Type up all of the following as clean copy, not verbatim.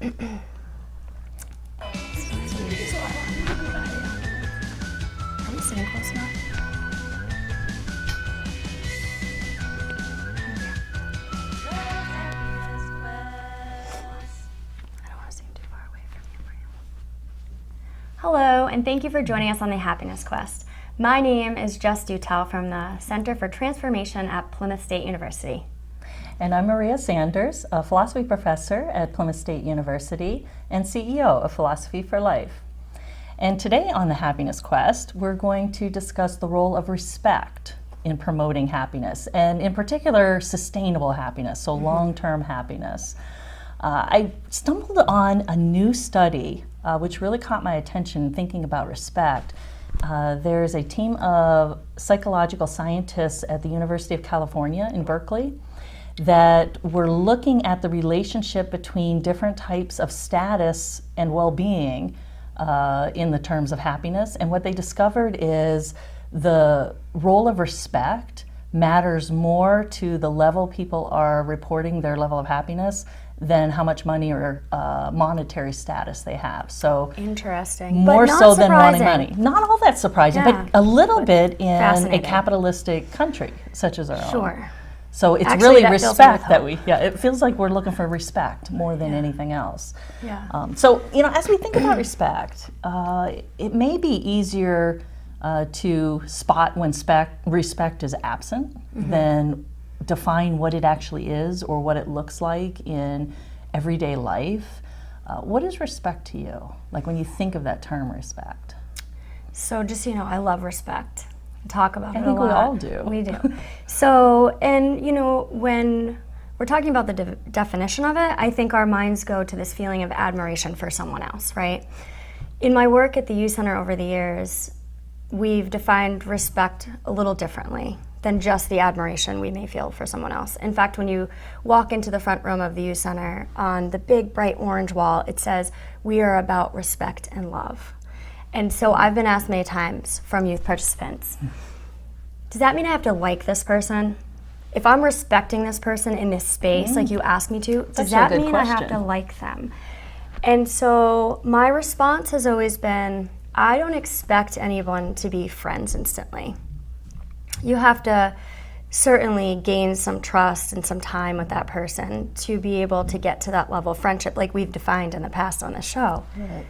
Are we sitting close enough? I don't want to seem too far away from you. Hello, and thank you for joining us on the Happiness Quest. My name is Jess Dutel from the Center for Transformation at Plymouth State University. And I'm Maria Sanders, a philosophy professor at Plymouth State University and CEO of Philosophy for Life. And today on the Happiness Quest, we're going to discuss the role of respect in promoting happiness, and in particular, sustainable happiness, so long-term happiness. I stumbled on a new study which really caught my attention thinking about respect. There's a team of psychological scientists at the University of California in Berkeley that were looking at the relationship between different types of status and well-being in the terms of happiness. And what they discovered is the role of respect matters more to the level people are reporting their level of happiness than how much money or monetary status they have. So interesting. More but not so than wanting surprising. money. Not all that surprising, Yeah, but a little bit in a fascinating. capitalistic country such as our own. Sure. So it's Actually, really that fills me respect with that hope. it feels like we're looking for respect more than anything else. Yeah. So, as we think about respect, it may be easier to spot when respect is absent than define what it actually is or what it looks like in everyday life. What is respect to you? Like when you think of that term respect? So just, I love respect. Talk about it a lot. I think we all do. We do. So, and when we're talking about the definition of it, I think our minds go to this feeling of admiration for someone else, right? In my work at the Youth Center over the years, we've defined respect a little differently than just the admiration we may feel for someone else. In fact, when you walk into the front room of the Youth Center, on the big bright orange wall, it says, "We are about respect and love." And so I've been asked many times from youth participants, does that mean I have to like this person? If I'm respecting this person in this space, like you asked me to, does that mean I have to like them? And so my response has always been, I don't expect anyone to be friends instantly. You have to certainly gain some trust and some time with that person to be able to get to that level of friendship like we've defined in the past on the show. Right.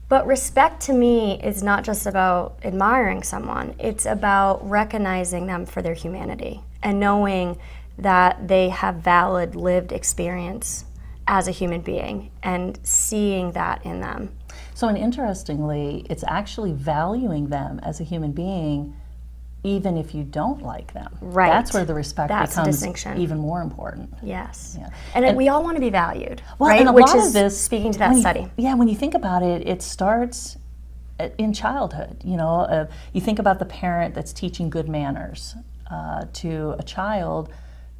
But respect to me is not just about admiring someone, it's about recognizing them for their humanity and knowing that they have valid lived experience as a human being and seeing that in them. So, and interestingly, it's actually valuing them as a human being even if you don't like them. Right. That's where the respect That's the becomes distinction. even more important. Yes. Yeah. And we all want to be valued, Well, right? and a Which lot is of this, speaking to that when you- study. When you think about it, it starts in childhood. You think about the parent that's teaching good manners to a child.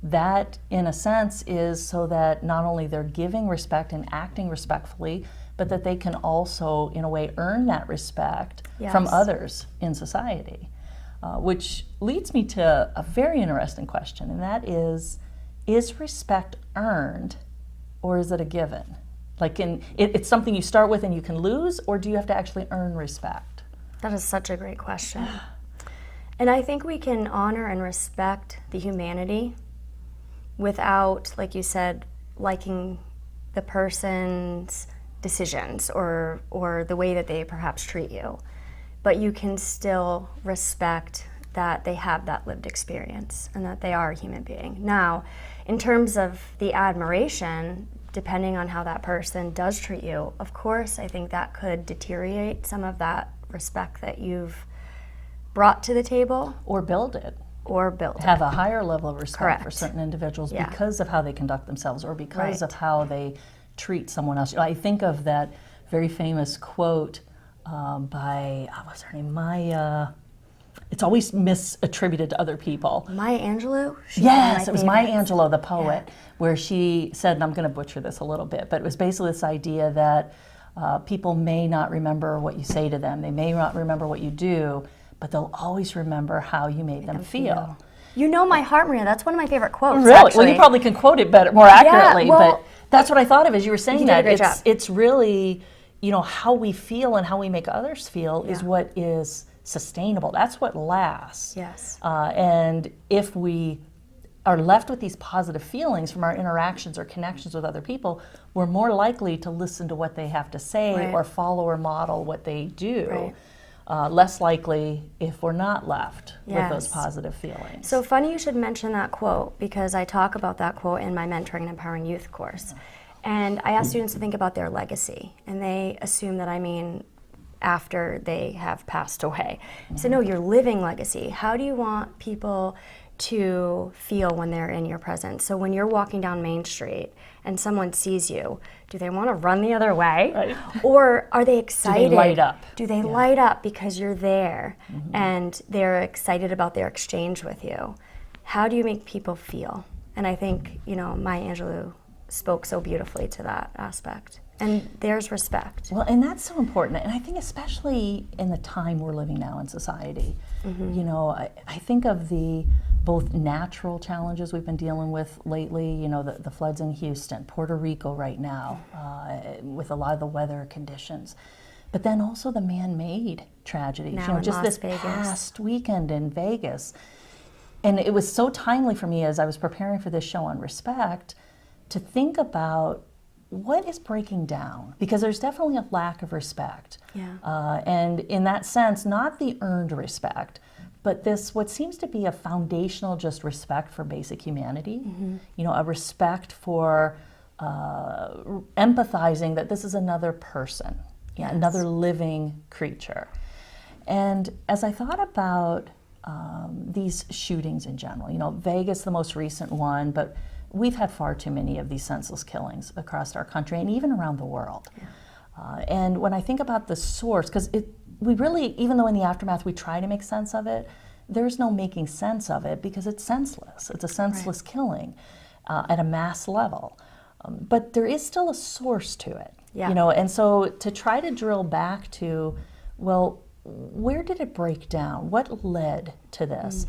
That, in a sense, is so that not only they're giving respect and acting respectfully, but that they can also, in a way, earn that respect from Yes. others in society. Which leads me to a very interesting question, and that is respect earned or is it a given? Like it's something you start with and you can lose, or do you have to actually earn respect? That is such a great question. And I think we can honor and respect the humanity without, like you said, liking the person's decisions or the way that they perhaps treat you. But you can still respect that they have that lived experience and that they are a human being. Now, in terms of the admiration, depending on how that person does treat you, of course, I think that could deteriorate some of that respect that you've brought to the table. Or build it. Or build it. Have a higher level of respect for Correct. certain individuals Yeah. because of how they conduct themselves or because Right. of how they treat someone else. I think of that very famous quote by, what's her name? It's always misattributed to other people. Maya Angelou? She's Yes, one it was of my Maya favorites. Angelou, the poet, where she said, and I'm going to butcher this a little bit, but it was basically this idea that people may not remember what you say to them, they may not remember what you do, but they'll always remember how you made them feel. You know my heart, Maria. That's one of my favorite quotes. Really? Actually. Well, you probably can quote it better, more accurately, well, but that's what I thought of as you were saying you did a that. great job. It's really, how we feel and how we make others feel is Yeah. what is sustainable. That's what lasts. Yes. And if we are left with these positive feelings from our interactions or connections with other people, we're more likely to listen to what they have to say Right. or follow or model what they do. Right. Less likely if we're not left with those Yes. positive feelings. So funny you should mention that quote, because I talk about that quote in my Mentoring and Empowering Youth course. And I ask students to think about their legacy, and they assume that I mean after they have passed away. So no, your living legacy. How do you want people to feel when they're in your presence? So when you're walking down Main Street and someone sees you, do they want to run the other way? Right. Or are they excited? Do they light up? Do they light up because you're there and they're excited about their exchange with you? How do you make people feel? And I think, Maya Angelou spoke so beautifully to that aspect. And there's respect. Well, and that's so important. And I think especially in the time we're living now in society, I think of the both natural challenges we've been dealing with lately, the floods in Houston, Puerto Rico right now, with a lot of the weather conditions. But then also the man-made tragedies. Now in Just Las this Vegas. past weekend in Vegas. And it was so timely for me as I was preparing for this show on respect to think about what is breaking down, because there's definitely a lack of respect. Yeah. And in that sense, not the earned respect, but this, what seems to be a foundational just respect for basic humanity, a respect for empathizing that this is another person, another living creature. And as I thought about these shootings in general, Vegas, the most recent one, but we've had far too many of these senseless killings across our country and even around the world. Yeah. And when I think about the source, because we really, even though in the aftermath we try to make sense of it, there's no making sense of it because it's senseless. It's a senseless killing at a mass level. But there is still a source to it. Yeah. And so to try to drill back to, well, where did it break down? What led to this?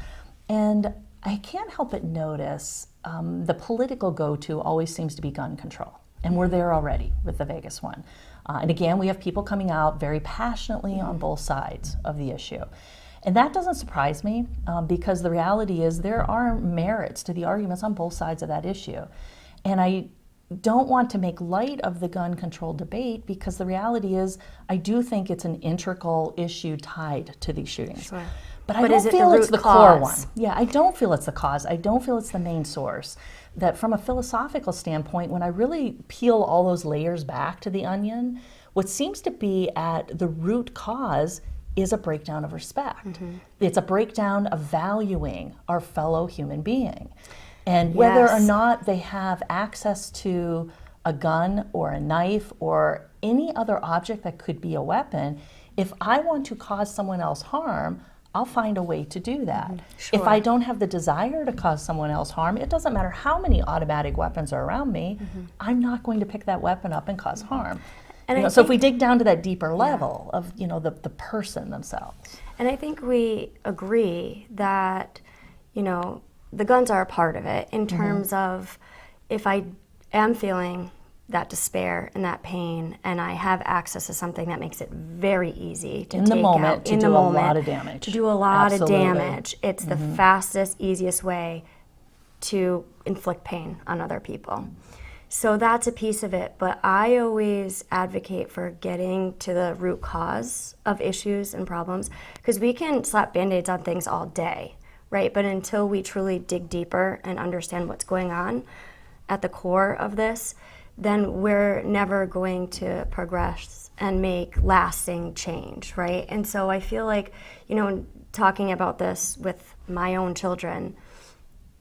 And I can't help but notice the political go-to always seems to be gun control. And we're there already with the Vegas one. And again, we have people coming out very passionately on both sides of the issue. And that doesn't surprise me because the reality is there are merits to the arguments on both sides of that issue. And I don't want to make light of the gun control debate because the reality is I do think it's an integral issue tied to these shootings. Sure. But I don't feel it's the core one. Yeah, I don't feel it's the cause. I don't feel it's the main source. That from a philosophical standpoint, when I really peel all those layers back to the onion, what seems to be at the root cause is a breakdown of respect. It's a breakdown of valuing our fellow human being. And whether or not they have access to a gun or a knife or any other object that could be a weapon, if I want to cause someone else harm, I'll find a way to do that. Sure. If I don't have the desire to cause someone else harm, it doesn't matter how many automatic weapons are around me, I'm not going to pick that weapon up and cause harm. And so if we dig down to that deeper level of the person themselves. And I think we agree that, the guns are a part of it in terms of if I am feeling that despair and that pain and I have access to something that makes it very easy to take out to do a lot of damage. To do a lot Absolutely. of damage. It's the fastest, easiest way to inflict pain on other people. So that's a piece of it, but I always advocate for getting to the root cause of issues and problems because we can slap Band-Aids on things all day, right? But until we truly dig deeper and understand what's going on at the core of this, then we're never going to progress and make lasting change, right? And so I feel like, talking about this with my own children,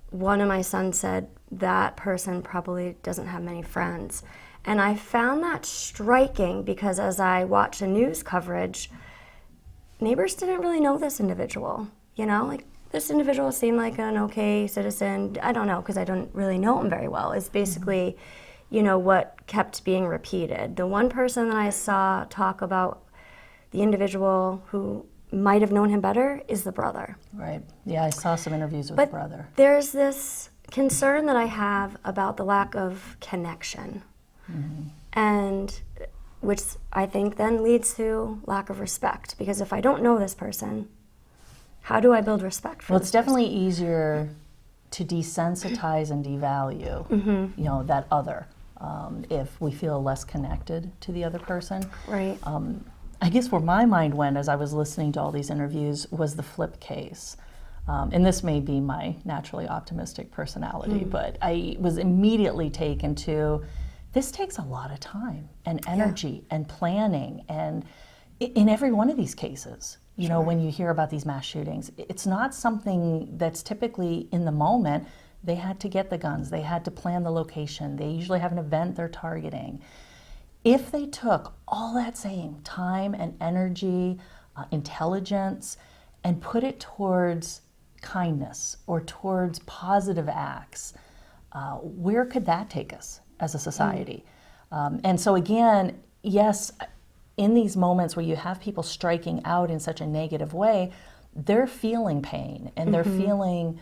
one of my sons said, that person probably doesn't have many friends. And I found that striking because as I watched the news coverage, neighbors didn't really know this individual, this individual seemed like an okay citizen. I don't know, because I don't really know him very well, is basically, what kept being repeated. The one person that I saw talk about the individual who might have known him better is the brother. Right. Yeah, I saw some interviews with But the brother. there's this concern that I have about the lack of connection, and which I think then leads to lack of respect. Because if I don't know this person, how do I build respect for Well, this it's definitely easier to desensitize and devalue, you know, that other, if we feel less connected to the other person. Right. I guess where my mind went as I was listening to all these interviews was the flip case. And this may be my naturally optimistic personality, but I was immediately taken to, this takes a lot of time and energy and planning, and in every one of these cases, you know, when you hear about these mass shootings, it's not something that's typically in the moment. They had to get the guns, they had to plan the location, they usually have an event they're targeting. If they took all that same time and energy, intelligence, and put it towards kindness or towards positive acts, where could that take us as a society? And so again, yes, in these moments where you have people striking out in such a negative way, they're feeling pain and they're feeling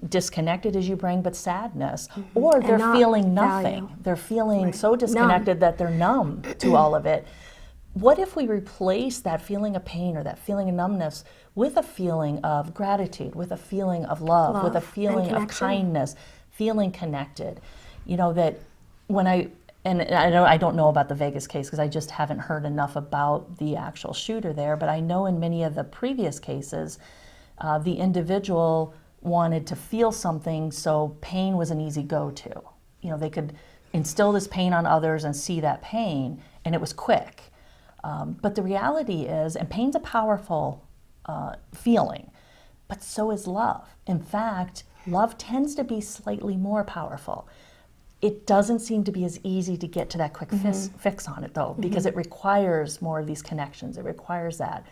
disconnected, as you bring, but sadness, or they're feeling nothing. Value. They're feeling so disconnected that they're numb to all of it. What if we replace that feeling of pain or that feeling of numbness with a feeling of gratitude, with a feeling of love, with a feeling of kindness, feeling connected? You know, that when I don't know about the Vegas case because I just haven't heard enough about the actual shooter there, but I know in many of the previous cases, the individual wanted to feel something, so pain was an easy go-to. You know, they could instill this pain on others and see that pain, and it was quick. But the reality is, and pain's a powerful feeling, but so is love. In fact, love tends to be slightly more powerful. It doesn't seem to be as easy to get to that quick fix on it, though, because it requires more of these connections. It requires that.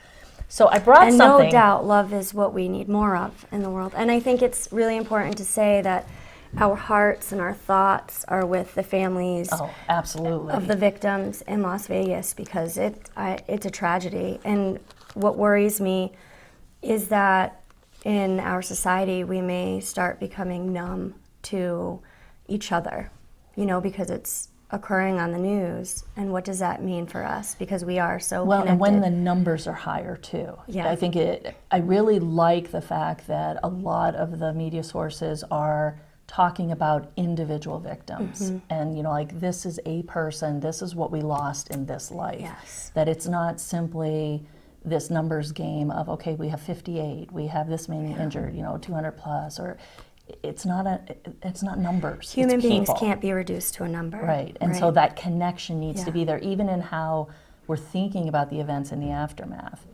So I brought something. And no doubt, love is what we need more of in the world. And I think it's really important to say that our hearts and our thoughts are with the families absolutely. of the victims in Las Vegas, because it's a tragedy. And what worries me is that in our society we may start becoming numb to each other, you know, because it's occurring on the news. And what does that mean for us? Because we are so connected. And when the numbers are higher too. Yeah. I really like the fact that a lot of the media sources are talking about individual victims and, you know, like, this is a person, this is what we lost in this life. Yes. That it's not simply this numbers game of, okay, we have 58, we have this many injured, you know, 200 plus, or it's not numbers. Human it's beings people. can't be reduced to a number. Right, and so that connection needs to be there, even in how we're thinking about the events in the aftermath.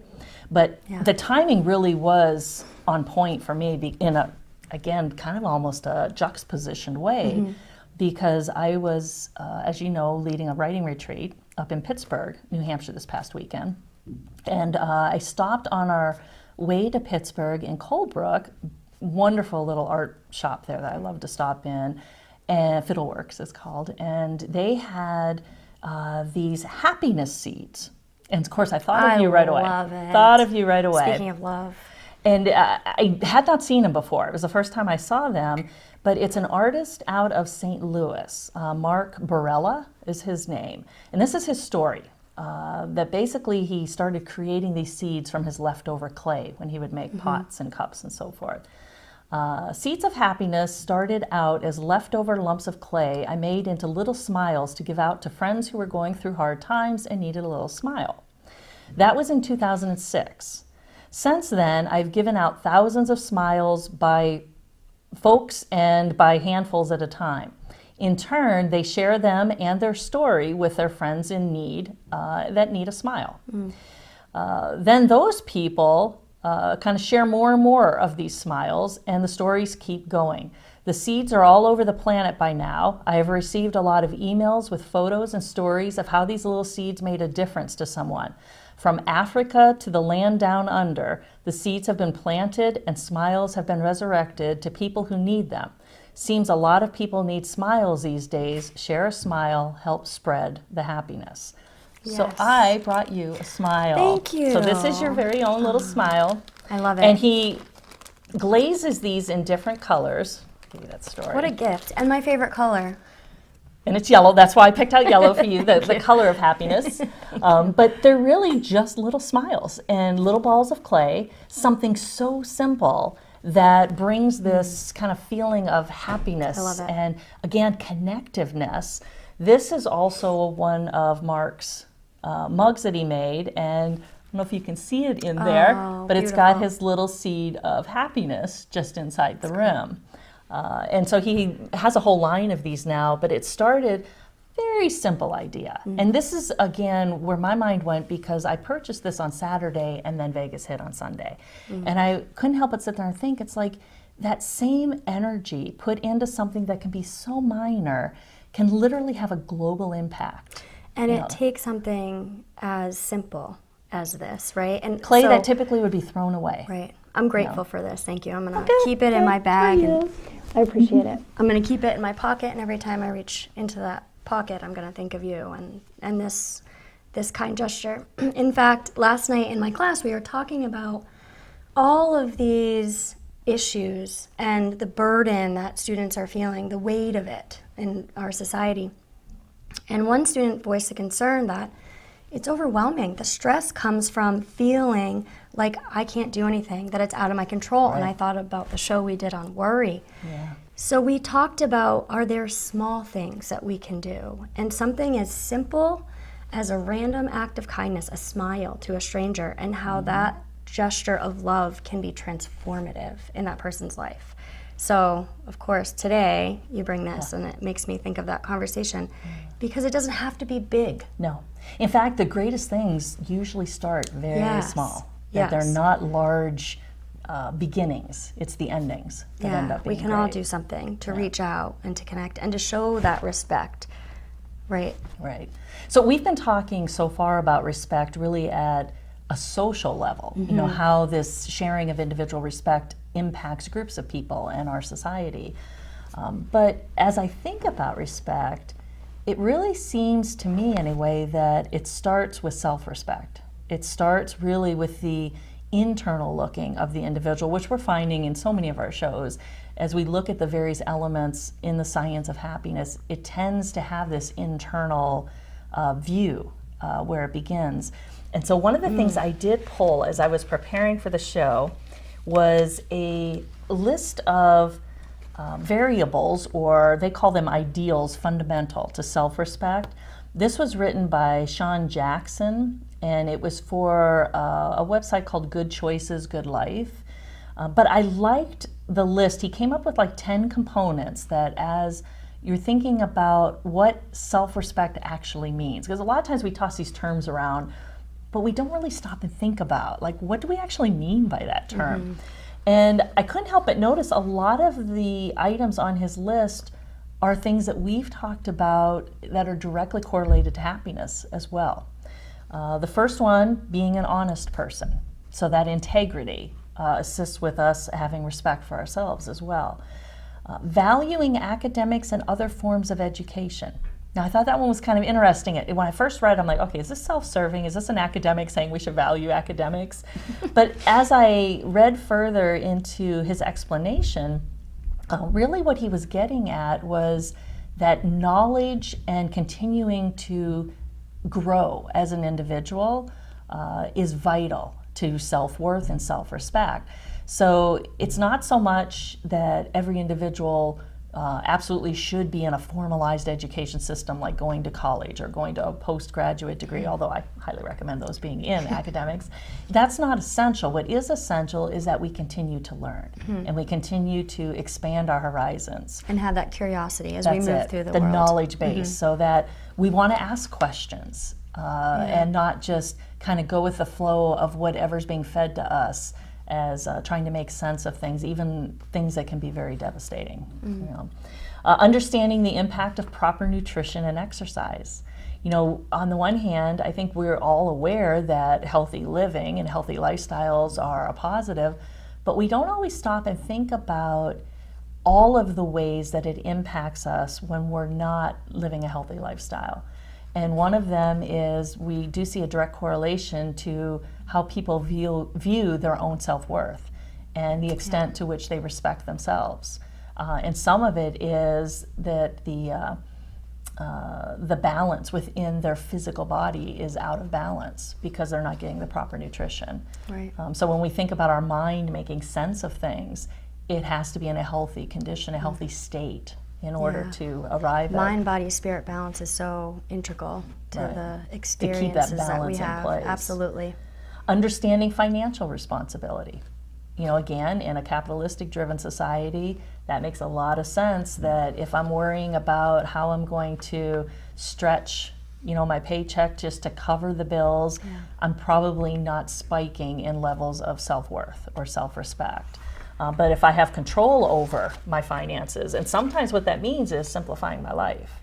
But the timing really was on point for me in a, again, kind of almost a juxtapositioned way, because I was, as you know, leading a writing retreat up in Pittsburgh, New Hampshire this past weekend. And I stopped on our way to Pittsburgh in Colebrook, wonderful little art shop there that I love to stop in, and Fiddleworks is called, and they had these happiness seeds. And of course I thought of you right away. I love it. Thought of you right away. Speaking of love. And I had not seen them before. It was the first time I saw them, but it's an artist out of St. Louis. Mark Barella is his name. And this is his story, that basically he started creating these seeds from his leftover clay when he would make pots and cups and so forth. Seeds of Happiness started out as leftover lumps of clay I made into little smiles to give out to friends who were going through hard times and needed a little smile. That was in 2006. Since then, I've given out thousands of smiles by folks and by handfuls at a time. In turn, they share them and their story with their friends in need that need a smile. Then those people kind of share more and more of these smiles, and the stories keep going. The seeds are all over the planet by now. I have received a lot of emails with photos and stories of how these little seeds made a difference to someone. From Africa to the land down under, the seeds have been planted and smiles have been resurrected to people who need them. Seems a lot of people need smiles these days. Share a smile, help spread the happiness. So Yes. I brought you a smile. Thank you. So this is your very own little smile. I love it. And he glazes these in different colors. I'll give you that story. What a gift. And my favorite color. And it's yellow. That's why I picked out yellow for you, the color of happiness. But they're really just little smiles and little balls of clay, something so simple that brings this kind of feeling of happiness I love it. and, again, connectiveness. This is also one of Mark's mugs that he made, and I don't know if you can see it in there, Oh, but it's got beautiful. his little seed of happiness just inside the rim. And so he has a whole line of these now, but it started very simple idea. And this is, again, where my mind went because I purchased this on Saturday and then Vegas hit on Sunday. And I couldn't help but sit there and think, it's like that same energy put into something that can be so minor can literally have a global impact. And You it know. takes something as simple as this, right? And Clay so- that typically would be thrown away. Right. I'm grateful for this. Thank you. I'm going to keep it in my bag. And I appreciate it. I'm going to keep it in my pocket, and every time I reach into that pocket, I'm going to think of you and this kind gesture. In fact, last night in my class, we were talking about all of these issues and the burden that students are feeling, the weight of it in our society. And one student voiced a concern that it's overwhelming. The stress comes from feeling like I can't do anything, that it's out of my control. And Right. I thought about the show we did on worry. Yeah. So we talked about, are there small things that we can do? And something as simple as a random act of kindness, a smile to a stranger, and how that gesture of love can be transformative in that person's life. So, of course, today you bring this, and it makes me think of that conversation because it doesn't have to be big. No. In fact, the greatest things usually start very Yes. small. That they're Yes. not large beginnings. It's the endings that end Yeah, up we being can all great. do something to reach out and to connect and to show that respect, right? Right. So we've been talking so far about respect really at a social level, you know, how this sharing of individual respect impacts groups of people and our society. But as I think about respect, it really seems to me anyway that it starts with self-respect. It starts really with the internal looking of the individual, which we're finding in so many of our shows. As we look at the various elements in the science of happiness, it tends to have this internal view where it begins. And so one of the things I did pull as I was preparing for the show was a list of variables, or they call them ideals, fundamental to self-respect. This was written by Sean Jackson, and it was for a website called Good Choices, Good Life. But I liked the list. He came up with like 10 components that, as you're thinking about what self-respect actually means, because a lot of times we toss these terms around, but we don't really stop and think about, like, what do we actually mean by that term? And I couldn't help but notice a lot of the items on his list are things that we've talked about that are directly correlated to happiness as well. The first one being an honest person. So that integrity assists with us having respect for ourselves as well. Valuing academics and other forms of education. Now, I thought that one was kind of interesting. When I first read it, I'm like, okay, is this self-serving? Is this an academic saying we should value academics? But as I read further into his explanation, really what he was getting at was that knowledge and continuing to grow as an individual is vital to self-worth and self-respect. So it's not so much that every individual absolutely should be in a formalized education system like going to college or going to a postgraduate degree, although I highly recommend those being in academics. That's not essential. What is essential is that we continue to learn and we continue to expand our horizons. And have that curiosity as That's we move it, through the the world. knowledge base, so that we want to ask questions and not just kind of go with the flow of whatever's being fed to us as trying to make sense of things, even things that can be very devastating. You know. Understanding the impact of proper nutrition and exercise. You know, on the one hand, I think we're all aware that healthy living and healthy lifestyles are a positive, but we don't always stop and think about all of the ways that it impacts us when we're not living a healthy lifestyle. And one of them is we do see a direct correlation to how people view their own self-worth and the extent to which they respect themselves. And some of it is that the balance within their physical body is out of balance because they're not getting the proper nutrition. Right. So when we think about our mind making sense of things, it has to be in a healthy condition, a healthy state in order to arrive at. Mind, body, spirit balance is so integral to the experiences that we have. Place. Absolutely. Understanding financial responsibility. You know, again, in a capitalistic driven society, that makes a lot of sense that if I'm worrying about how I'm going to stretch, you know, my paycheck just to cover the bills, I'm probably not spiking in levels of self-worth or self-respect. But if I have control over my finances, and sometimes what that means is simplifying my life,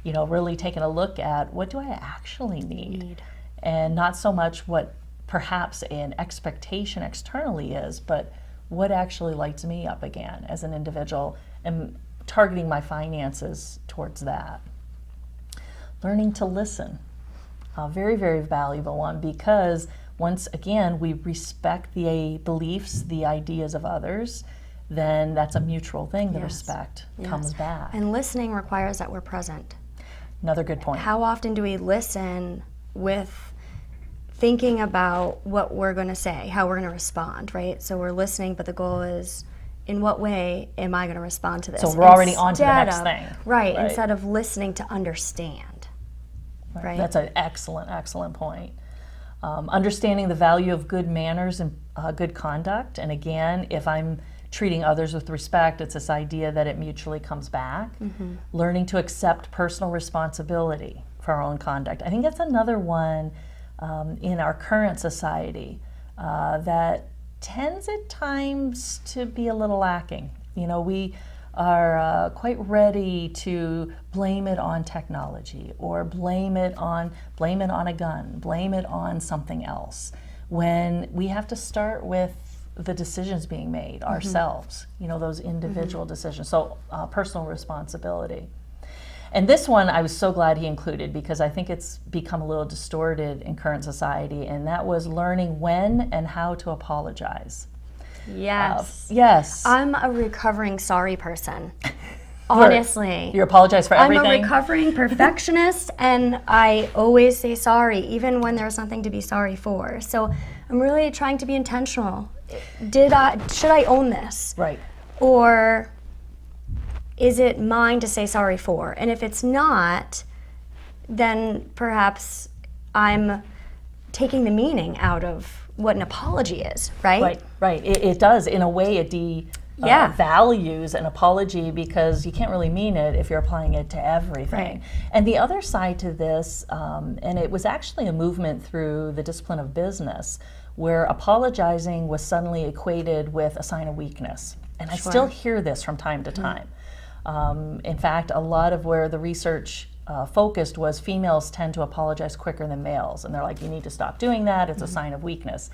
you know, really taking a look at what do I actually need. And not so much what perhaps an expectation externally is, but what actually lights me up again as an individual, and targeting my finances towards that. Learning to listen, a very, very valuable one, because once again we respect the beliefs, the ideas of others, then that's a mutual thing. The respect comes back. And listening requires that we're present. Another good point. How often do we listen with thinking about what we're going to say, how we're going to respond, right? So we're listening, but the goal is, in what way am I going to respond to this? So we're already on to the next thing. Right, instead of listening to understand. Right. That's an excellent, excellent point. Understanding the value of good manners and good conduct. And again, if I'm treating others with respect, it's this idea that it mutually comes back. Learning to accept personal responsibility for our own conduct. I think that's another one in our current society that tends at times to be a little lacking. You know, we are quite ready to blame it on technology, or blame it on a gun, blame it on something else, when we have to start with the decisions being made ourselves, you know, those individual decisions. So personal responsibility. And this one I was so glad he included, because I think it's become a little distorted in current society, and that was learning when and how to apologize. Yes. Yes. I'm a recovering sorry person. Honestly. You apologize for everything? I'm a recovering perfectionist, and I always say sorry, even when there's nothing to be sorry for. So I'm really trying to be intentional. Should I own this? Right. Or is it mine to say sorry for? And if it's not, then perhaps I'm taking the meaning out of what an apology is, right? Right. It does. In a way, it values an apology, because you can't really mean it if you're applying it to everything. Right. And the other side to this, and it was actually a movement through the discipline of business, where apologizing was suddenly equated with a sign of weakness. And I still hear this from time to time. In fact, a lot of where the research focused was females tend to apologize quicker than males. And they're like, you need to stop doing that. It's a sign of weakness.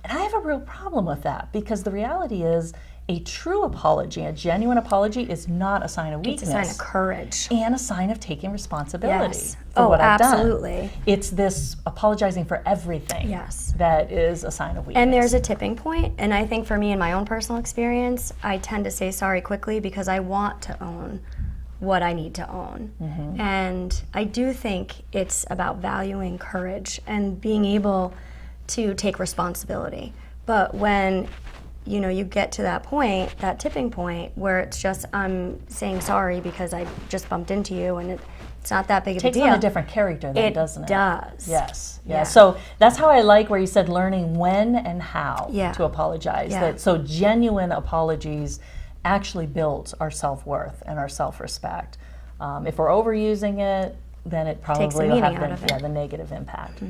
And I have a real problem with that, because the reality is a true apology, a genuine apology, is not a sign of weakness. It's a sign of courage. And a sign of taking responsibility Yes. for what I've done. Absolutely. It's this apologizing for everything that is a sign of weakness. And there's a tipping point, and I think for me, in my own personal experience, I tend to say sorry quickly because I want to own what I need to own. And I do think it's about valuing courage and being able to take responsibility. But when you get to that point, that tipping point, where it's just, I'm saying sorry because I just bumped into you, and it's not that big of a deal. It takes on a different character then, doesn't it? It does. Yes. Yeah. So that's how I like where you said learning when and how to apologize. Yeah. So genuine apologies actually builds our self-worth and our self-respect. If we're overusing it, then it probably will have the negative impact.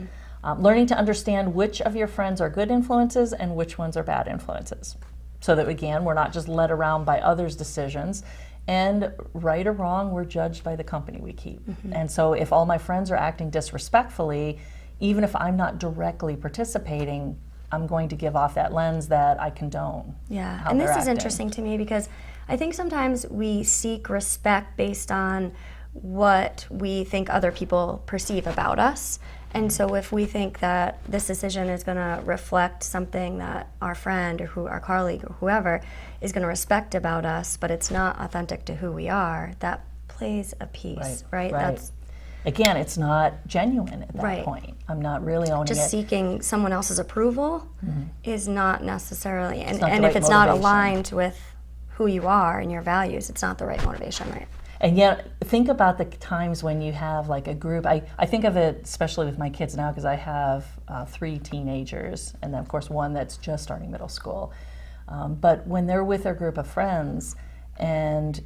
Learning to understand which of your friends are good influences and which ones are bad influences. So that, again, we're not just led around by others' decisions. And right or wrong, we're judged by the company we keep. And so if all my friends are acting disrespectfully, even if I'm not directly participating, I'm going to give off that lens that I condone. Yeah, and this is interesting to me, because I think sometimes we seek respect based on what we think other people perceive about us. And so if we think that this decision is going to reflect something that our friend or our colleague or whoever is going to respect about us, but it's not authentic to who we are, that plays a piece, right? That's again, it's not genuine at that right. point. I'm not really owning just it. seeking someone else's approval is not necessarily, and not the if right it's not motivation. aligned with who you are and your values, it's not the right motivation, right? And yet, think about the times when you have like a group. I think of it especially with my kids now because I have 3 teenagers and then of course one that's just starting middle school. But when they're with their group of friends, and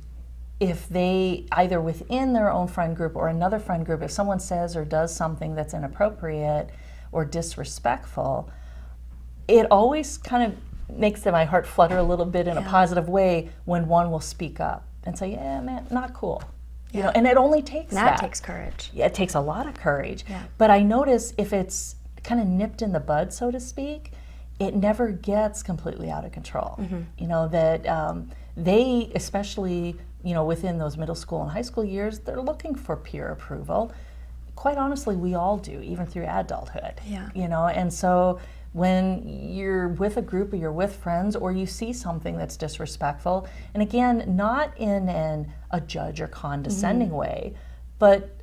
if they, either within their own friend group or another friend group, if someone says or does something that's inappropriate or disrespectful, it always kind of makes my heart flutter a little bit in a positive way when one will speak up and say, yeah, man, not cool. You know, and it only takes that. That takes courage. Yeah, it takes a lot of courage. Yeah. But I notice if it's kind of nipped in the bud, so to speak, it never gets completely out of control. You know, that they, especially, you know, within those middle school and high school years, they're looking for peer approval. Quite honestly, we all do, even through adulthood. Yeah. You know, and so when you're with a group or you're with friends or you see something that's disrespectful, and again, not in a judge or condescending way, but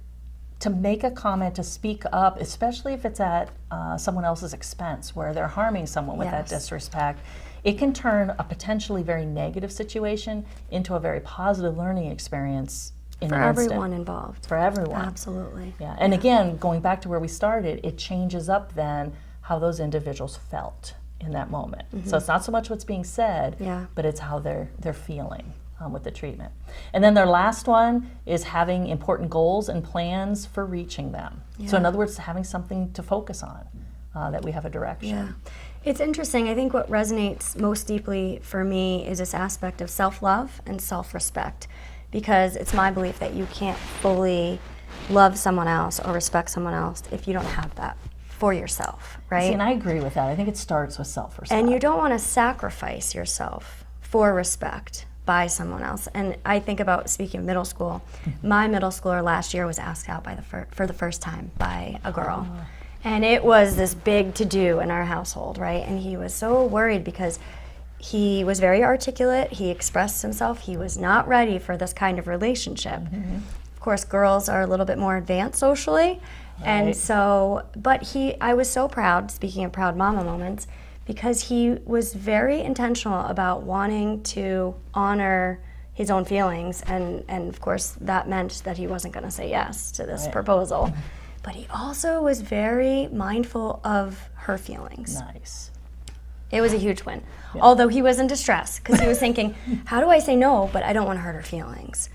to make a comment, to speak up, especially if it's at someone else's expense where they're harming someone with that disrespect, it can turn a potentially very negative situation into a very positive learning experience in For an instant. everyone involved. For everyone. Absolutely. Yeah. And again, going back to where we started, it changes up then how those individuals felt in that moment. So it's not so much what's being said, but it's how they're feeling with the treatment. And then their last one is having important goals and plans for reaching them. So in other words, having something to focus on, that we have a direction. Yeah. It's interesting. I think what resonates most deeply for me is this aspect of self-love and self-respect, because it's my belief that you can't fully love someone else or respect someone else if you don't have that for yourself, right? See, and I agree with that. I think it starts with self-respect. And you don't want to sacrifice yourself for respect by someone else. And I think about, speaking of middle school, my middle schooler last year was asked out by for the first time by a girl. And it was this big to-do in our household, right? And he was so worried because he was very articulate, he expressed himself, he was not ready for this kind of relationship. Of course, girls are a little bit more advanced socially, and so, but I was so proud, speaking of proud mama moments, because he was very intentional about wanting to honor his own feelings, and of course that meant that he wasn't going to say yes to this proposal. But he also was very mindful of her feelings. Nice. It was a huge win. Although he was in distress because he was thinking, how do I say no, but I don't want to hurt her feelings?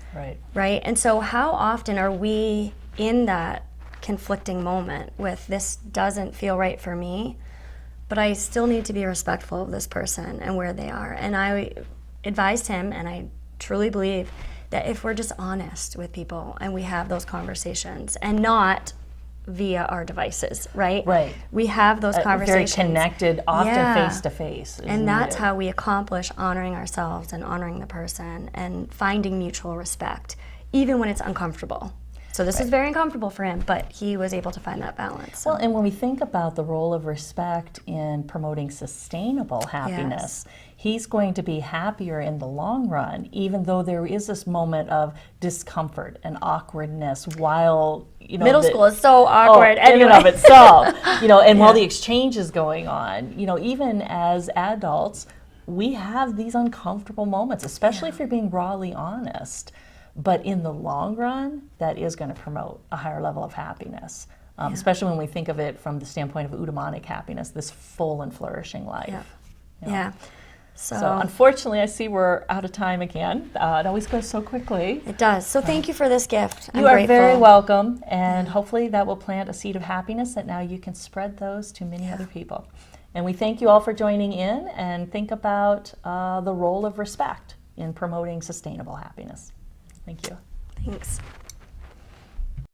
Right? And so how often are we in that conflicting moment with, this doesn't feel right for me, but I still need to be respectful of this person and where they are. And I advised him, and I truly believe that if we're just honest with people and we have those conversations and not via our devices, right? We have those conversations. Very connected, often face to face. And that's how we accomplish honoring ourselves and honoring the person and finding mutual respect, even when it's uncomfortable. So this is very uncomfortable for him, but he was able to find that balance. Well, and when we think about the role of respect in promoting sustainable happiness, he's going to be happier in the long run, even though there is this moment of discomfort and awkwardness while, you know, middle school is so awkward in and of itself. You know, and while the exchange is going on, you know, even as adults, we have these uncomfortable moments, especially if you're being rawly honest. But in the long run, that is going to promote a higher level of happiness, especially when we think of it from the standpoint of eudaimonic happiness, this full and flourishing life. So unfortunately, I see we're out of time again. It always goes so quickly. It does. So thank you for this gift. You are very welcome, and hopefully that will plant a seed of happiness that now you can spread those to many other people. And we thank you all for joining in, and think about the role of respect in promoting sustainable happiness. Thank you. Thanks.